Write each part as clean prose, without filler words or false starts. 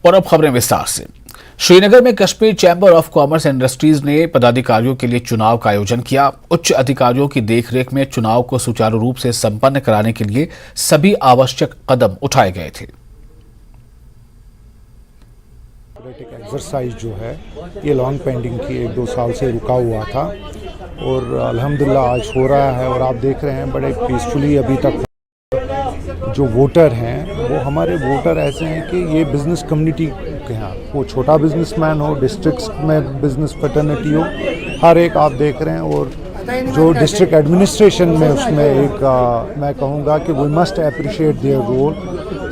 और अब खबरें विस्तार से। श्रीनगर में Kashmir chamber of commerce and industries ने पदाधिकारियों के लिए चुनाव का आयोजन किया। उच्च अधिकारियों की देखरेख में चुनाव को सुचारू रूप से संपन्न कराने के लिए सभी आवश्यक कदम उठाए गए थे। एक्सरसाइज जो है ये लॉन्ग पेंडिंग थी, 1-2 साल से रुका हुआ था और अल्हम्दुलिल्लाह आज हो रहा है। और आप देख रहे हैं बड़े पीसफुली अभी तक जो वोटर हैं वो हमारे वोटर ऐसे हैं कि ये बिज़नेस कम्युनिटी के हैं, वो छोटा बिजनेसमैन हो, डिस्ट्रिक्ट में बिज़नेस फैटर्निटी हो, हर एक आप देख रहे हैं। और जो डिस्ट्रिक्ट एडमिनिस्ट्रेशन में उसमें एक मैं कहूँगा कि we must appreciate their role.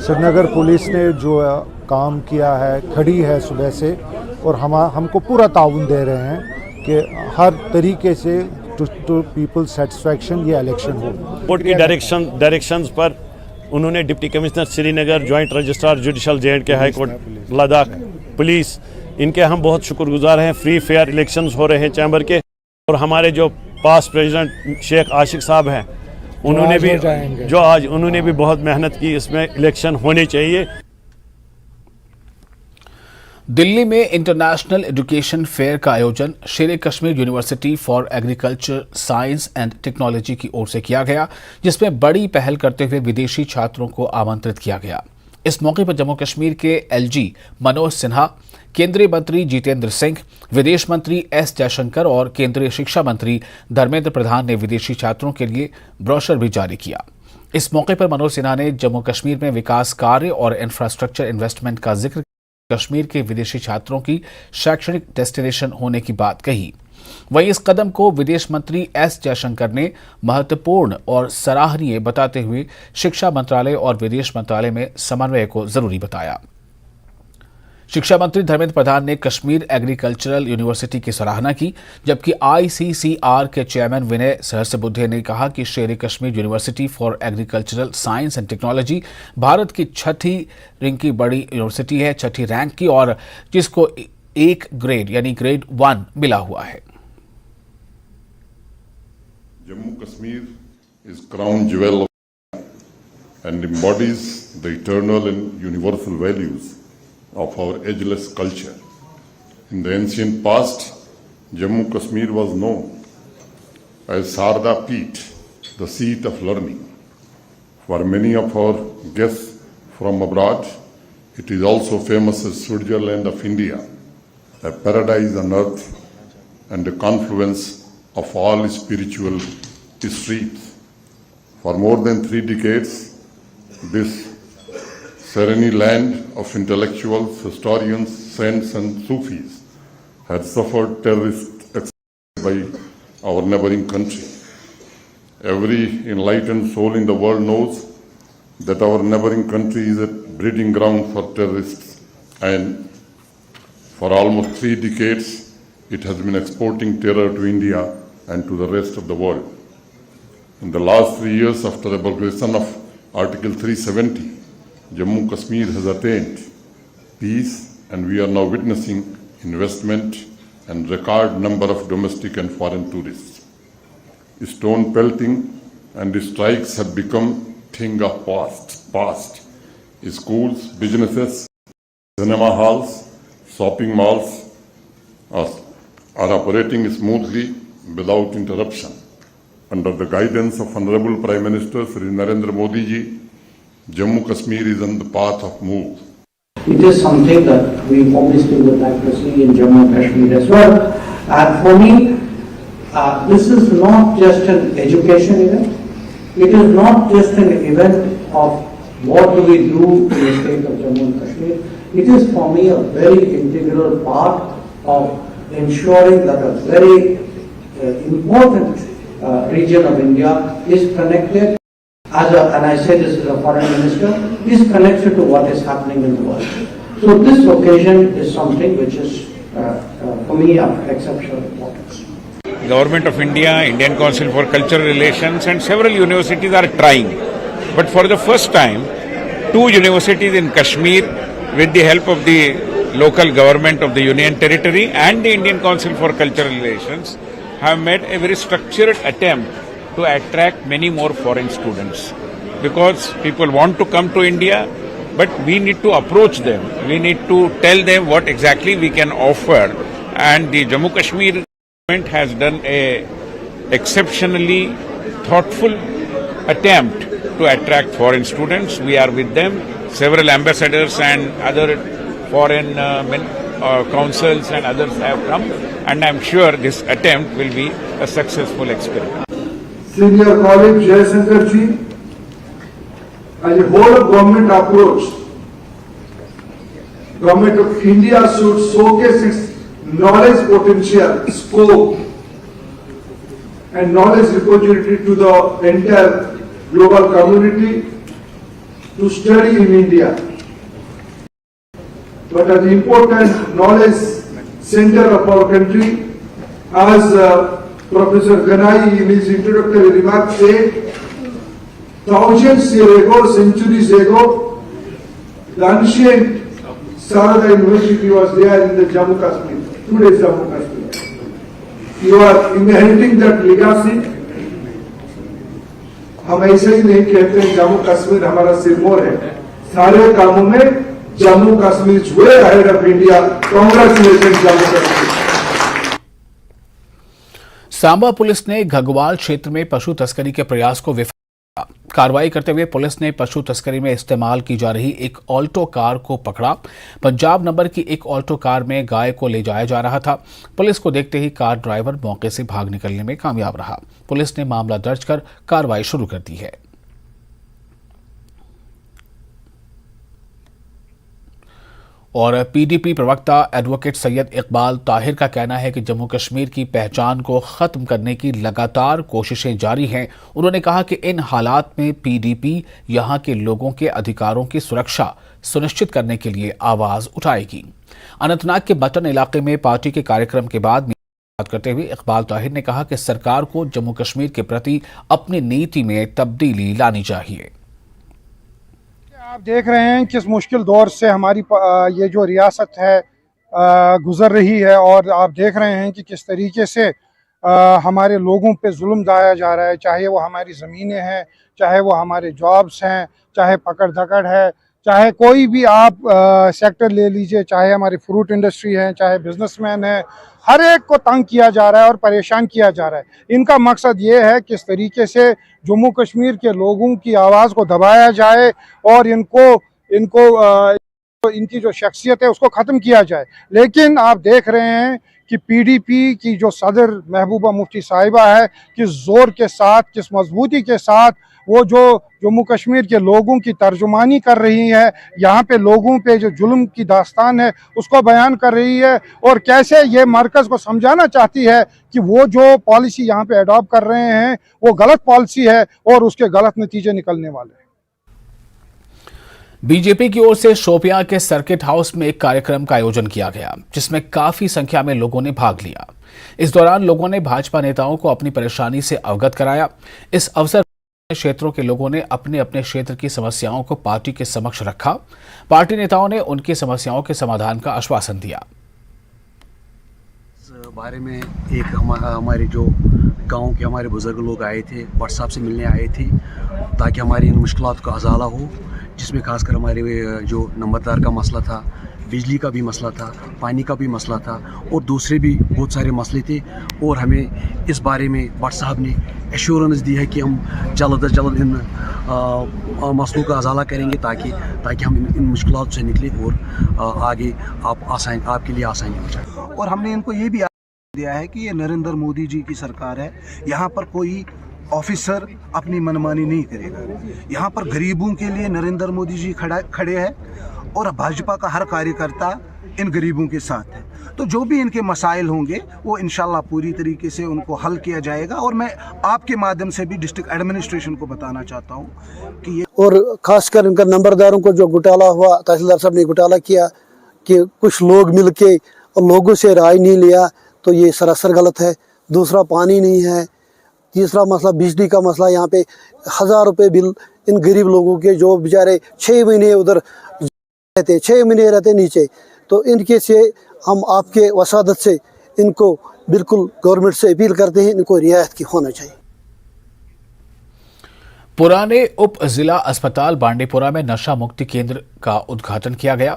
Srinagar police ने जो काम किया है, खड़ी है सुबह से और हमको पूरा ताउन दे रहे हैं कि हर तरीके से टू पीपल सेटिस्फैक्शन ये इलेक्शन हो। कोर्ट की डायरेक्शंस पर उन्होंने deputy commissioner Srinagar, joint registrar judicial J&K high court, Ladakh police, इनके हम बहुत शुक्रगुजार हैं। फ्री फेयर इलेक्शंस हो रहे हैं चैम्बर के। और हमारे जो पास्ट प्रेसिडेंट शेख आशिक साहब हैं, उन्होंने भी बहुत मेहनत की, इसमें इलेक्शन होने चाहिए। दिल्ली में इंटरनेशनल एजुकेशन फेयर का आयोजन शेर Kashmir university for agriculture science and technology की ओर से किया गया, जिसमें बड़ी पहल करते हुए विदेशी छात्रों को आमंत्रित किया गया। इस मौके पर जम्मू कश्मीर के LG मनोज सिन्हा, केंद्रीय मंत्री जितेंद्र सिंह, विदेश मंत्री S जयशंकर और केंद्रीय शिक्षा मंत्री धर्मेंद्र प्रधान ने विदेशी छात्रों के लिए ब्रोशर भी जारी किया। इस मौके पर मनोज सिन्हा ने जम्मू कश्मीर में विकास कार्य और इंफ्रास्ट्रक्चर इन्वेस्टमेंट का जिक्र, कश्मीर के विदेशी छात्रों की शैक्षणिक डेस्टिनेशन होने की बात कही। वहीं इस कदम को विदेश मंत्री S जयशंकर ने महत्वपूर्ण और सराहनीय बताते हुए शिक्षा मंत्रालय और विदेश मंत्रालय में समन्वय को जरूरी बताया। शिक्षा मंत्री धर्मेंद्र प्रधान ने कश्मीर एग्रीकल्चरल यूनिवर्सिटी की सराहना की, जबकि ICCR के चेयरमैन विनय सहस्रबुद्धे ने कहा कि शेर Kashmir university for agricultural science and technology Bharat की छठी रैंक की बड़ी यूनिवर्सिटी है, छठी रैंक की, और जिसको एक ग्रेड यानी ग्रेड 1 मिला हुआ है। Jammu Kashmir is crown jewel and embodies the eternal and universal values of our ageless culture. In the ancient past, Jammu Kashmir was known as Sarda Peeth, the seat of learning. For many of our guests from abroad, it is also famous as Switzerland of India, a paradise on earth and a confluence of all spiritual streams. For more than 3 decades, this serene land of intellectuals, historians, saints and Sufis had suffered terrorist attacks by our neighboring country. Every enlightened soul in the world knows that our neighboring country is a breeding ground for terrorists, and for almost 3 decades it has been exporting terror to India and to the rest of the world. In the last 3 years after the abrogation of Article 370, Jammu Kashmir has attained peace, and we are now witnessing investment and record number of domestic and foreign tourists. Stone pelting and strikes have become thing of past. Schools, businesses, cinema halls, shopping malls are operating smoothly without interruption. Under the guidance of Honorable Prime Minister Sri Narendra Modi ji, Jammu Kashmir is on the path of move. It is something that we obviously would like to see in Jammu and Kashmir as well. And for me, this is not just an education event. It is not just an event of what do we do in the state of Jammu and Kashmir. It is for me a very integral part of ensuring that a very important region of India is connected. And I say this as a foreign minister, is connected to what is happening in the world. So this occasion is something which is, for me, of exceptional importance. Government of India, Indian Council for Cultural Relations and several universities are trying. But for the first time, 2 universities in Kashmir, with the help of the local government of the Union Territory and the Indian Council for Cultural Relations, have made a very structured attempt to attract many more foreign students, because people want to come to India, but we need to approach them. We need to tell them what exactly we can offer. And the Jammu Kashmir government has done a exceptionally thoughtful attempt to attract foreign students. We are with them. Several ambassadors and other foreign councils and others have come, and I'm sure this attempt will be a successful experiment. Senior colleague Jayasankar ji, as a whole of government approach, Government of India should showcase its knowledge potential, scope and knowledge repository to the entire global community to study in India. But as important knowledge center of our country, as Professor Ganai in his introductory remarks said, thousands years ago, centuries ago, the ancient Sarada University was there in the Jammu Kashmir, today's Jammu Kashmir. You are inheriting that legacy. हम ऐसे ही नहीं कहते हैं जम्मू कश्मीर हमारा सिरमौर है, सारे कामों में Jammu Kashmir is way ahead of India. Congratulation Jammu Kashmir. Samba police ने घगवाल क्षेत्र में पशु तस्करी के प्रयास को विफल किया. कार्रवाई करते हुए पुलिस ने पशु तस्करी में इस्तेमाल की जा रही एक ऑल्टो कार को पकड़ा. पंजाब नंबर की एक ऑल्टो कार में गाय को ले जाया जा रहा था. पुलिस को देखते ही कार ड्राइवर मौके से भाग निकलने में कामयाब रहा. पुलिस ने मामला दर्ज कर कार्रवाई शुरू कर दी है. और पीडीपी प्रवक्ता एडवोकेट सैयद इकबाल ताहिर का कहना है कि जम्मू कश्मीर की पहचान को खत्म करने की लगातार कोशिशें जारी हैं. उन्होंने कहा कि इन हालात में पीडीपी यहां के लोगों के अधिकारों की सुरक्षा सुनिश्चित करने के लिए आवाज उठाएगी. अनंतनाग के बटन इलाके में पार्टी के कार्यक्रम के बाद बात करते हुए इकबाल ताहिर ने कहा कि सरकार को जम्मू कश्मीर के प्रति अपनी नीति में तब्दीली लानी चाहिए. आप देख रहे हैं किस मुश्किल दौर से हमारी ये जो रियासत है गुजर रही है, और आप देख रहे हैं कि किस तरीके से हमारे लोगों पे जुल्म ढाया जा रहा है, चाहे वो हमारी ज़मीनें हैं, चाहे वो हमारे जॉब्स हैं, चाहे पकड़ धकड़ है, चाहे कोई भी आप सेक्टर ले लीजिए, चाहे हमारी फ्रूट इंडस्ट्री है, चाहे बिजनेसमैन है, हर एक को तंग किया जा रहा है और परेशान किया जा रहा है. इनका मकसद ये है किस तरीके से जम्मू कश्मीर के लोगों की आवाज़ को दबाया जाए और इनकी जो शख्सियत है उसको ख़त्म किया जाए. लेकिन आप देख रहे हैं कि पीडीपी की जो सदर महबूबा मुफ्ती साहिबा है, किस ज़ोर के साथ, किस मजबूती के साथ वो जो जम्मू कश्मीर के लोगों की तर्जुमानी कर रही है, यहाँ पे लोगों पे जो जुल्म की दास्तान है उसको बयान कर रही है, और कैसे ये मरकज़ को समझाना चाहती है कि वो जो पॉलिसी यहाँ पे अडॉप्ट कर रहे हैं वो गलत पॉलिसी है और उसके गलत नतीजे निकलने वाले हैं. बीजेपी की ओर से शोपियां के सर्किट हाउस में एक कार्यक्रम का आयोजन किया गया, जिसमें काफी संख्या में लोगों ने भाग लिया. इस दौरान लोगों ने भाजपा नेताओं को अपनी परेशानी से अवगत कराया. इस अवसर क्षेत्रों के लोगों ने अपने अपने क्षेत्र की समस्याओं को पार्टी के समक्ष रखा. पार्टी नेताओं ने उनकी समस्याओं के समाधान का आश्वासन दिया. इस बारे में एक हमारे जो गांव के हमारे बुजुर्ग लोग आए थे, व्हाट्सएप से मिलने आए थे ताकि हमारी इन मुश्किलात का अजाला हो, जिसमें खासकर हमारे जो नंबरदार का मसला था, बिजली का भी मसला था, पानी का भी मसला था और दूसरे भी बहुत सारे मसले थे. और हमें इस बारे में भट्ट साहब ने एश्योरेंस दी है कि हम जल्द अज जल्द इन मसलों का अजाला करेंगे ताकि हम इन मुश्किलात से निकले और आगे आपके लिए आसानी हो जाए. और हमने इनको ये भी दिया है कि ये नरेंद्र मोदी जी की सरकार है, यहाँ पर कोई ऑफिसर अपनी मनमानी नहीं करेगा. यहाँ पर गरीबों के लिए नरेंद्र मोदी जी खड़े हैं और भाजपा का हर कार्यकर्ता इन गरीबों के साथ है. तो जो भी इनके मसाइल होंगे वो इंशाल्लाह पूरी तरीके से उनको हल किया जाएगा. और मैं आपके माध्यम से भी डिस्ट्रिक्ट एडमिनिस्ट्रेशन को बताना चाहता हूँ कि ये, और खासकर इनका नंबरदारों को जो घोटाला हुआ, तहसीलदार साहब ने घोटाला किया कि कुछ लोग मिल के और लोगों से राय नहीं लिया, तो ये सरासर गलत है. दूसरा पानी नहीं है. तीसरा मसला बिजली का मसला. यहाँ पे 1000 रुपये बिल इन गरीब लोगों के जो बेचारे 6 महीने उधर रहते, 6 महीने रहते नीचे, तो इनके से हम आपके वसादत से इनको बिल्कुल गवर्नमेंट से अपील करते हैं, इनको रियायत की होना चाहिए. पुराने उप जिला अस्पताल बांडीपुरा में नशा मुक्ति केंद्र का उद्घाटन किया गया।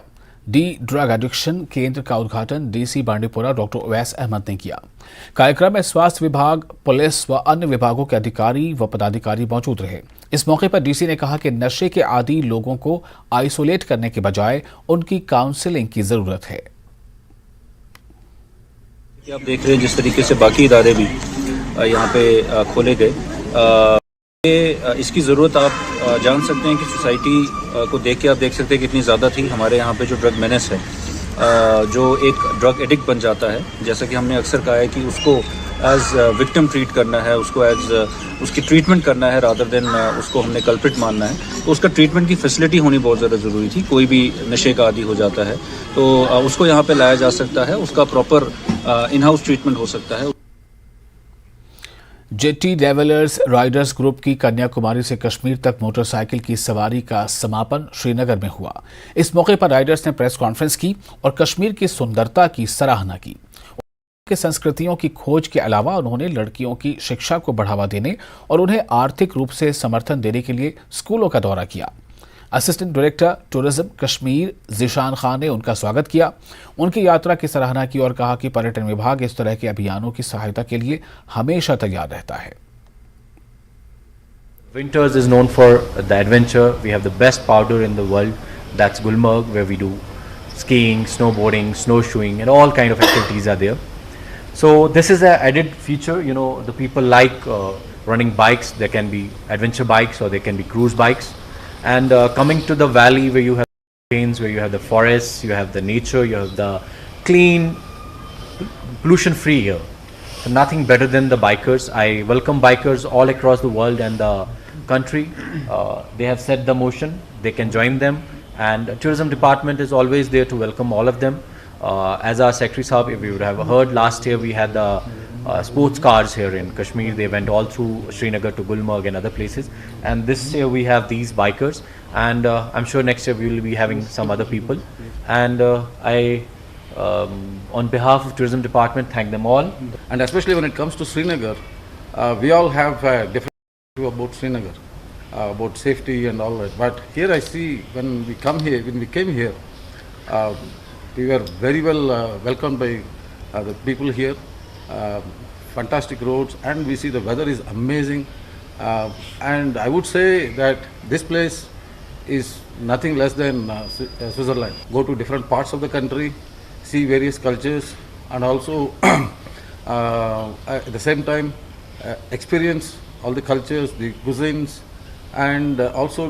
डी ड्रग एडिक्शन केंद्र का उद्घाटन डीसी बांडीपुरा डॉक्टर उवैस अहमद ने किया। कार्यक्रम में स्वास्थ्य विभाग, पुलिस व अन्य विभागों के अधिकारी व पदाधिकारी मौजूद रहे। इस मौके पर डीसी ने कहा कि नशे के आदी लोगों को आइसोलेट करने के बजाय उनकी काउंसलिंग की जरूरत है। आप देख रहे हैं जिस तरीके से बाकी इदारे भी यहाँ पे खोले गए, इसकी ज़रूरत आप जान सकते हैं कि सोसाइटी को देख के आप देख सकते हैं कितनी ज़्यादा थी। हमारे यहाँ पे जो ड्रग मेनेस है, जो एक ड्रग एडिक्ट बन जाता है, जैसा कि हमने अक्सर कहा है कि उसको एज विक्टिम ट्रीट करना है, उसको एज उसकी ट्रीटमेंट करना है रादर देन उसको हमने कल्प्रिट मानना है। तो उसका ट्रीटमेंट की फैसिलिटी होनी बहुत ज़्यादा ज़रूरी थी। कोई भी नशे का आदी हो जाता है तो उसको यहाँ पे लाया जा सकता है, उसका प्रॉपर इन हाउस ट्रीटमेंट हो सकता है। जेटी ट्रैवलर्स राइडर्स ग्रुप की कन्याकुमारी से कश्मीर तक मोटरसाइकिल की सवारी का समापन श्रीनगर में हुआ। इस मौके पर राइडर्स ने प्रेस कॉन्फ्रेंस की और कश्मीर की सुंदरता की सराहना की। उनके संस्कृतियों की खोज के अलावा उन्होंने लड़कियों की शिक्षा को बढ़ावा देने और उन्हें आर्थिक रूप से समर्थन देने के लिए स्कूलों का दौरा किया। Assistant director tourism Kashmir Zishan Khan ने उनका स्वागत किया, उनकी यात्रा की सराहना की और कहा कि पर्यटन विभाग इस तरह के अभियानों की सहायता के लिए हमेशा तैयार रहता है। Winters is known for the adventure. We have the best powder in the world. That's Gulmarg, where we do skiing, snowboarding, snowshoeing, and all kind of activities are there. So this is an added feature. You know, the people like running bikes. There can be adventure bikes or there can be cruise bikes. And coming to the valley where you have plains, where you have the forests, you have the nature, you have the clean, pollution-free air. So nothing better than the bikers. I welcome bikers all across the world and the country. They have set the motion. They can join them, and tourism department is always there to welcome all of them. As our secretary Saab, if you would have heard, last year we had the sports cars here in Kashmir. They went all through Srinagar to Gulmarg and other places, and this year we have these bikers, and I'm sure next year we will be having some other people, and I on behalf of tourism department thank them all. And especially when it comes to Srinagar, we all have a different view about Srinagar, about safety and all that, but here I see when we came here, we were very well welcomed by the people here. Fantastic roads, and we see the weather is amazing, and I would say that this place is nothing less than Switzerland. Go to different parts of the country, see various cultures, and also at the same time experience all the cultures, the cuisines, and also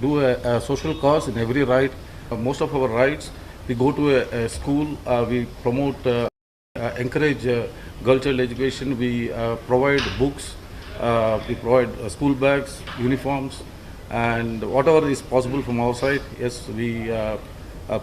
do a social cause in every ride. Most of our rides, we go to a school, we promote encourage girl child education, we provide books, we provide school bags, uniforms, and whatever is possible from our side, yes, we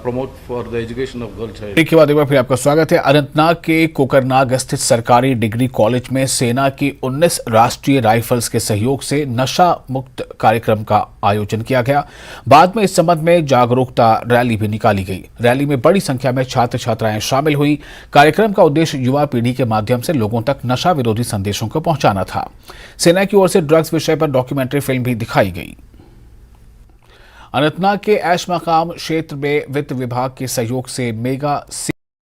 promote for the education of girl child. एक के बाद एक बार फिर आपका स्वागत है। अनंतनाग के कोकरनाग स्थित सरकारी डिग्री कॉलेज में सेना की 19 राष्ट्रीय राइफल्स के सहयोग से नशा मुक्त कार्यक्रम का आयोजन किया गया। बाद में इस संबंध में जागरूकता रैली भी निकाली गई। रैली में बड़ी संख्या में छात्र छात्राएं शामिल हुई। कार्यक्रम का उद्देश्य युवा पीढ़ी के माध्यम से लोगों तक नशा विरोधी संदेशों को पहुंचाना था। सेना की ओर से ड्रग्स विषय पर डॉक्यूमेंट्री फिल्म भी दिखाई गई। अनंतनाग के ऐश मकाम क्षेत्र में वित्त विभाग के सहयोग से मेगा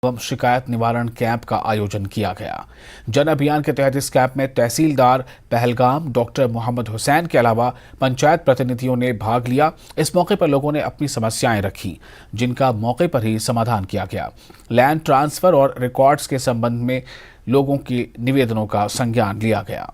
एवं शिकायत निवारण कैंप का आयोजन किया गया। जन अभियान के तहत इस कैंप में तहसीलदार पहलगाम डॉक्टर मोहम्मद हुसैन के अलावा पंचायत प्रतिनिधियों ने भाग लिया। इस मौके पर लोगों ने अपनी समस्याएं रखी, जिनका मौके पर ही समाधान किया गया। लैंड ट्रांसफर और रिकॉर्ड्स के संबंध में लोगों के निवेदनों का संज्ञान लिया गया।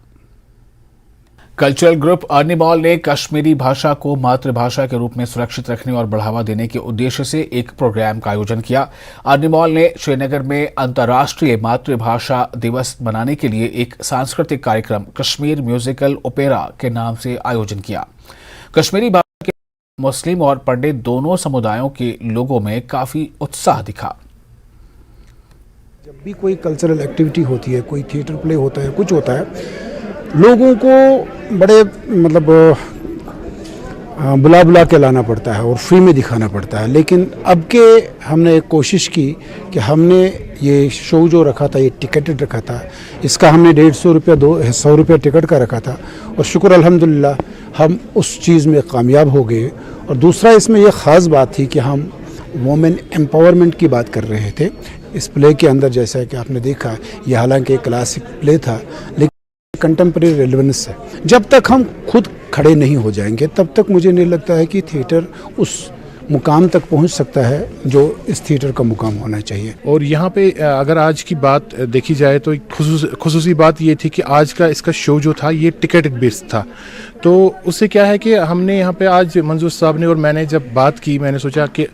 कल्चरल ग्रुप अर्निमॉल ने कश्मीरी भाषा को मातृभाषा के रूप में सुरक्षित रखने और बढ़ावा देने के उद्देश्य से एक प्रोग्राम का आयोजन किया। अर्निमॉल ने श्रीनगर में अंतर्राष्ट्रीय मातृभाषा दिवस मनाने के लिए एक सांस्कृतिक कार्यक्रम कश्मीर म्यूजिकल ओपेरा के नाम से आयोजन किया। कश्मीरी भाषा के मुस्लिम और पंडित दोनों समुदायों के लोगों में काफी उत्साह दिखा। जब भी कोई कल्चरल एक्टिविटी होती है, कोई थिएटर प्ले होता है, कुछ होता है, लोगों को बड़े मतलब बुला के लाना पड़ता है और फ्री में दिखाना पड़ता है। लेकिन अब के हमने एक कोशिश की कि हमने ये शो जो रखा था, ये टिकटेड रखा था, इसका हमने 150 रुपया 100 रुपया टिकट का रखा था, और शुक्र अल्हम्दुलिल्लाह हम उस चीज़ में कामयाब हो गए। और दूसरा इसमें यह ख़ास बात थी कि हम वोमेन एम्पावरमेंट की बात कर रहे थे इस प्ले के अंदर। जैसा कि आपने देखा, यह हालांकि एक क्लासिक प्ले था लेकिन कंटेम्प्रेरी रेलेवेंस है। जब तक हम खुद खड़े नहीं हो जाएंगे तब तक मुझे नहीं लगता है कि थिएटर उस मुकाम तक पहुंच सकता है जो इस थिएटर का मुकाम होना चाहिए। और यहाँ पे अगर आज की बात देखी जाए तो खुसूसी बात ये थी कि आज का इसका शो जो था ये टिकट बेस्ड था। तो उससे क्या है कि हमने यहाँ पे आज मंजूर साहब ने और मैंने जब बात की, मैंने सोचा कि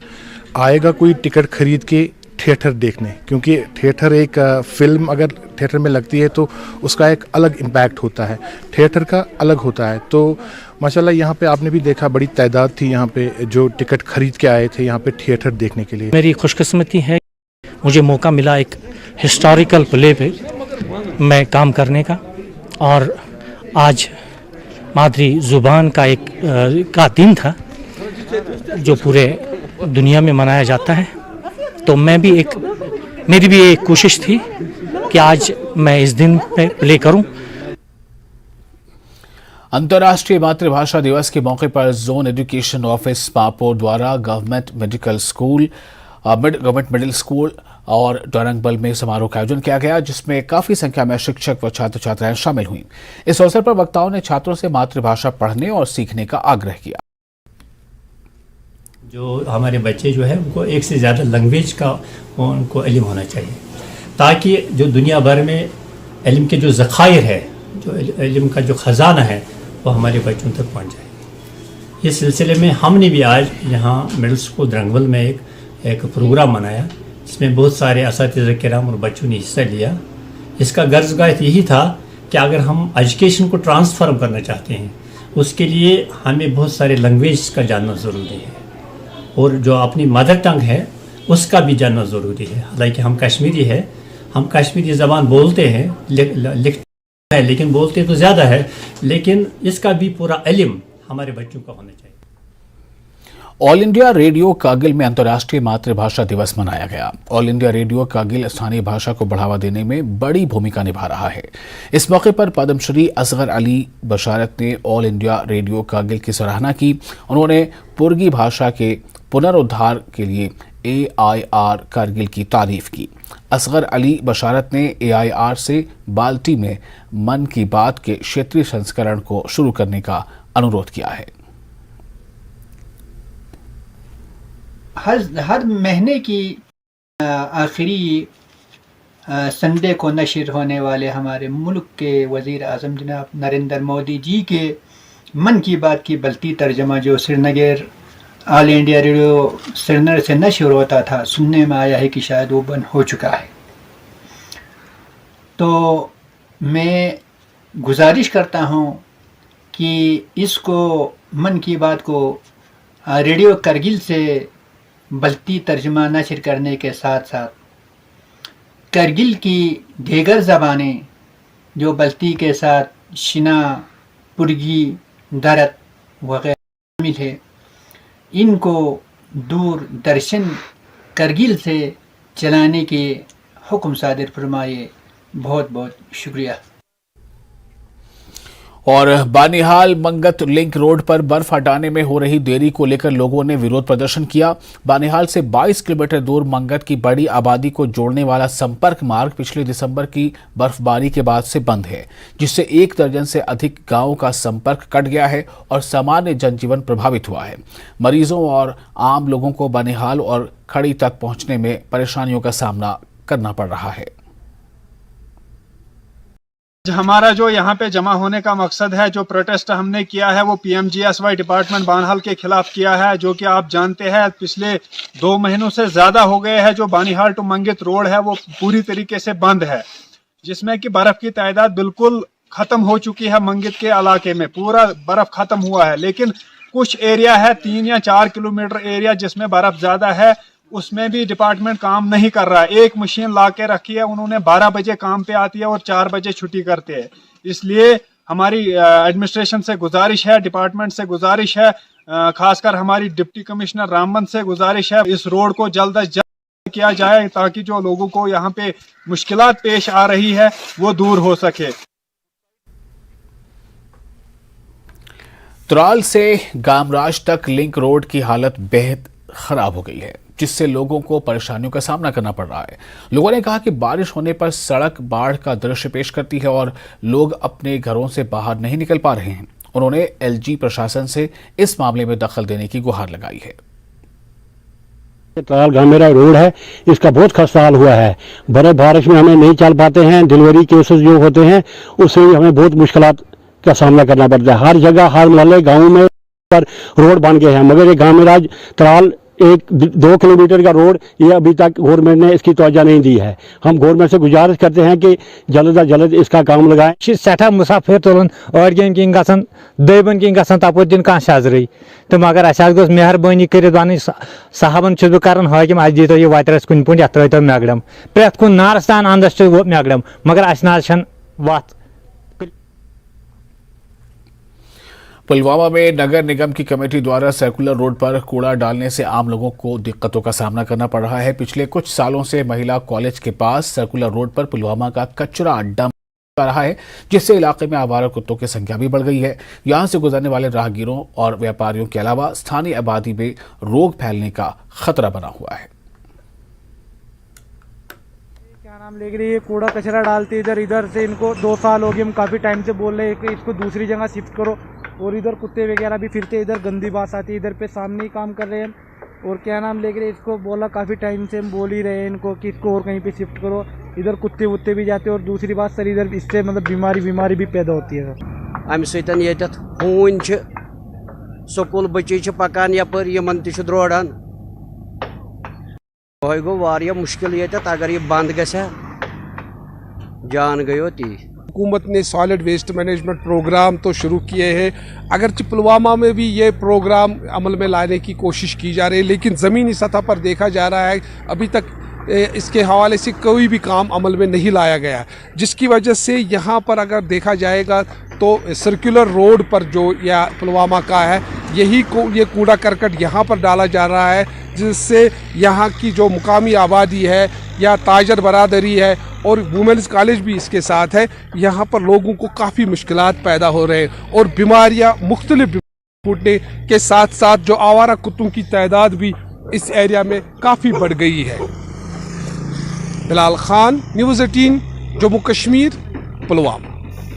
आएगा कोई टिकट खरीद के थिएटर देखने, क्योंकि थिएटर एक फिल्म अगर थिएटर में लगती है तो उसका एक अलग इम्पैक्ट होता है, थिएटर का अलग होता है। तो माशाल्लाह यहाँ पे आपने भी देखा बड़ी तादाद थी यहाँ पे जो टिकट खरीद के आए थे यहाँ पे थिएटर देखने के लिए। मेरी खुशकिस्मती है, मुझे मौका मिला एक हिस्टोरिकल प्ले पे मैं काम करने का, और आज मादरी ज़ुबान का का दिन था जो पूरे दुनिया में मनाया जाता है। तो मेरी भी एक कोशिश थी कि आज मैं इस दिन पे प्ले करूं। अंतर्राष्ट्रीय मातृभाषा दिवस के मौके पर जोन एजुकेशन ऑफिस पापोर द्वारा गवर्नमेंट मिडिल स्कूल और डोरंगबल में समारोह का आयोजन किया गया, जिसमें काफी संख्या में शिक्षक व छात्र छात्राएं शामिल हुईं। इस अवसर पर वक्ताओं ने छात्रों से मातृभाषा पढ़ने और सीखने का आग्रह किया। जो हमारे बच्चे जो है उनको एक से ज़्यादा लैंग्वेज का उनको इल्म होना चाहिए, ताकि जो दुनिया भर में इल्म के जो ज़खायर है, जो इल्म का जो ख़जाना है, वो हमारे बच्चों तक पहुंच जाए। इस सिलसिले में हमने भी आज यहाँ मिडिल स्कूल डोरंगबल में एक प्रोग्राम मनाया, जिसमें बहुत सारे असातिज़ा किराम और बच्चों ने हिस्सा लिया। इसका गर्ज़ यही था कि अगर हम एजुकेशन को ट्रांसफॉर्म करना चाहते हैं, उसके लिए हमें बहुत सारे लैंग्वेज का जानना ज़रूरी है, और जो अपनी मदर टंग है उसका भी जानना ज़रूरी है। हालांकि हम कश्मीरी है, हम कश्मीरी ज़बान बोलते हैं, लिखते हैं, लेकिन बोलते तो ज़्यादा है, लेकिन इसका भी पूरा इल्म हमारे बच्चों का होना चाहिए। ऑल इंडिया रेडियो कारगिल में अंतर्राष्ट्रीय मातृभाषा दिवस मनाया गया। ऑल इंडिया रेडियो कारगिल स्थानीय भाषा को बढ़ावा देने में बड़ी भूमिका निभा रहा है। इस मौके पर पद्मश्री असगर अली बशारत ने ऑल इंडिया रेडियो कारगिल की सराहना की। उन्होंने पुर्गी भाषा के पुनरुद्धार के लिए AIR कारगिल की तारीफ की। असगर अली बशारत ने AIR से बाल्टी में मन की बात के क्षेत्रीय संस्करण को शुरू करने का अनुरोध किया है। हर महीने की आखिरी संडे को नशर होने वाले हमारे मुल्क के वज़ीर आज़म जनाब नरेंद्र मोदी जी के मन की बात की बल्ती तर्जमा जो Srinagar all India radio Srinagar से नशर होता था, सुनने में आया है कि शायद वो बंद हो चुका है। तो मैं गुजारिश करता हूँ कि इसको मन की बात को रेडियो कारगिल से बल्ती तर्जमा नशर करने के साथ साथ कारगिल की दीगर ज़बानें जो बल्ती के साथ शिना, पुर्गी, दरत वगैरह शामिल है, इनको दूरदर्शन कारगिल से चलाने के हुक्म सादिर फरमाए। बहुत बहुत शुक्रिया। और बानिहाल मंगत लिंक रोड पर बर्फ हटाने में हो रही देरी को लेकर लोगों ने विरोध प्रदर्शन किया। बानिहाल से 22 किलोमीटर दूर मंगत की बड़ी आबादी को जोड़ने वाला संपर्क मार्ग पिछले दिसंबर की बर्फबारी के बाद से बंद है, जिससे 1 दर्जन से अधिक गांवों का संपर्क कट गया है और सामान्य जनजीवन प्रभावित हुआ है। मरीजों और आम लोगों को बानिहाल और खड़ी तक पहुंचने में परेशानियों का सामना करना पड़ रहा है। हमारा जो यहाँ पे जमा होने का मकसद है, जो प्रोटेस्ट हमने किया है, वो PMGSY डिपार्टमेंट बानिहाल के खिलाफ किया है। जो कि आप जानते हैं पिछले 2 महीनों से ज़्यादा हो गए हैं जो बानिहाल टू मंगित रोड है वो पूरी तरीके से बंद है, जिसमें कि बर्फ़ की तादाद बिल्कुल ख़त्म हो चुकी है। मंगित के इलाके में पूरा बर्फ़ ख़त्म हुआ है, लेकिन कुछ एरिया है 3 या 4 किलोमीटर एरिया जिसमें बर्फ़ ज़्यादा है, उसमें भी डिपार्टमेंट काम नहीं कर रहा है। एक मशीन ला के रखी है उन्होंने, 12 बजे काम पे आती है और 4 बजे छुट्टी करते हैं। इसलिए हमारी एडमिनिस्ट्रेशन से गुजारिश है, डिपार्टमेंट से गुजारिश है, खासकर हमारी डिप्टी कमिश्नर रामबन से गुजारिश है, इस रोड को जल्द अज जल्द किया जाए ताकि जो लोगों को यहाँ पे मुश्किलात पेश आ रही है वो दूर हो सके। त्राल से गामराज तक लिंक रोड की हालत बेहद खराब हो गई है, जिससे लोगों को परेशानियों का सामना करना पड़ रहा है। लोगों ने कहा कि बारिश होने पर सड़क बाढ़ का दृश्य पेश करती है और लोग अपने घरों से बाहर नहीं निकल पा रहे हैं। उन्होंने एलजी प्रशासन से इस मामले में दखल देने की गुहार लगाई है। त्राल गामेरा रोड है, इसका बहुत खस्ता हाल हुआ है। बड़े बारिश में हमें नहीं चल पाते हैं, डिलीवरी केसेस जो होते हैं उससे हमें बहुत मुश्किलात का सामना करना पड़ता है। हर जगह हर मोहल्ले गाँव में पर रोड बन गए हैं, मगर ये गामेराज त्राल 1-2 किलोमीटर का रोड ये अभी तक गवर्नमेंट ने इसकी तवज्जो नहीं दी है। हम गवर्नमेंट से गुजारिश करते हैं कि जल्द अज जल्द इसका काम लगाएं। सठा मुसाफिर तुलन अड़गन किन गसन दबन किन गसन तप दिन कह शजरी तो मगर अस गोस मेहरबानी कर वन साहबन बह कर हाकिम अस दीतो यह वतर कुन पुन अत त्रो मैगडम प्रेत कुन नारस तान अंदस मैगडम मगर अस ना वत। पुलवामा में नगर निगम की कमेटी द्वारा सर्कुलर रोड पर कूड़ा डालने से आम लोगों को दिक्कतों का सामना करना पड़ रहा है। पिछले कुछ सालों से महिला कॉलेज के पास सर्कुलर रोड पर पुलवामा का कचरा डंप कर रहा है, जिससे इलाके में आवारा कुत्तों की संख्या भी बढ़ गई है। यहां से गुजरने वाले राहगीरों और व्यापारियों के अलावा स्थानीय आबादी में रोग फैलने का खतरा बना हुआ है। क्या नाम लेकर ये कूड़ा कचरा डालते इधर से इनको 2 साल हो गए, हम काफ़ी टाइम से बोल रहे हैं कि इसको दूसरी जगह शिफ्ट करो, और इधर कुत्ते वगैरह भी फिरते, इधर गंदी बात आती है, इधर पे सामने ही काम कर रहे हैं। और क्या नाम लेकर इसको बोला काफ़ी टाइम से हम बोल ही रहे हैं इनको कि इसको और कहीं पे शिफ्ट करो, इधर कुत्ते वुत्ते भी जाते हैं। और दूसरी बात सर इधर इससे मतलब बीमारी भी पैदा होती है सर। अम सत हून स्कूल बच्चे पकान यपर यमन तह द्रोड़ान वह गो वारिया मुश्किल ये अगर ये बंद गया जान गयो ती। हुकूमत ने सॉलिड वेस्ट मैनेजमेंट प्रोग्राम तो शुरू किए हैं, अगरचे पुलवामा में भी ये प्रोग्राम अमल में लाने की कोशिश की जा रही है, लेकिन ज़मीनी सतह पर देखा जा रहा है अभी तक इसके हवाले से कोई भी काम अमल में नहीं लाया गया, जिसकी वजह से यहाँ पर अगर देखा जाएगा तो सर्कुलर रोड पर जो या पुलवामा का है ये कूड़ा करकट यहाँ पर डाला जा रहा है, जिससे यहाँ की जो मुकामी आबादी है या ताजर बरादरी है और वुमेन्स कॉलेज भी इसके साथ है, यहाँ पर लोगों को काफ़ी मुश्किलात पैदा हो रहे हैं और बीमारियाँ मुख्तलिफ फूटने के साथ साथ जो आवारा कुत्तों की तादाद भी इस एरिया में काफ़ी बढ़ गई है। बिलाल खान, न्यूज़ 18, जम्मू कश्मीर, पुलवामा।